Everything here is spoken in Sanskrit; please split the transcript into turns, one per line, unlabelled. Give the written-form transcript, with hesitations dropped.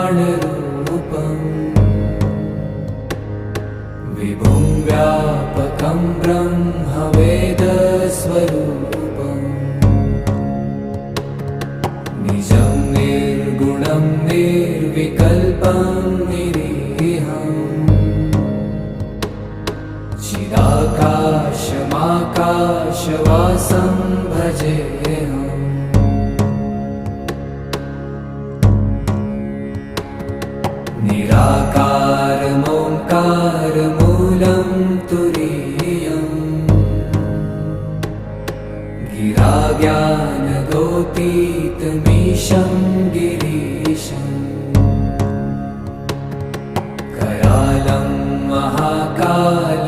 नमामीशमीशाननिर्वाणरूपम् विभुं व्यापकं ब्रह्मवेदस्वरूपम् निजं निर्गुणं निर्विकल्पं निरीहम् चिदाकाशमाकाशवासं भजेऽहम् निराकारमोङ्कारमूलं तुरीयम् गिराज्ञानगोतीतमीशं गिरीशम् करालं महाकाल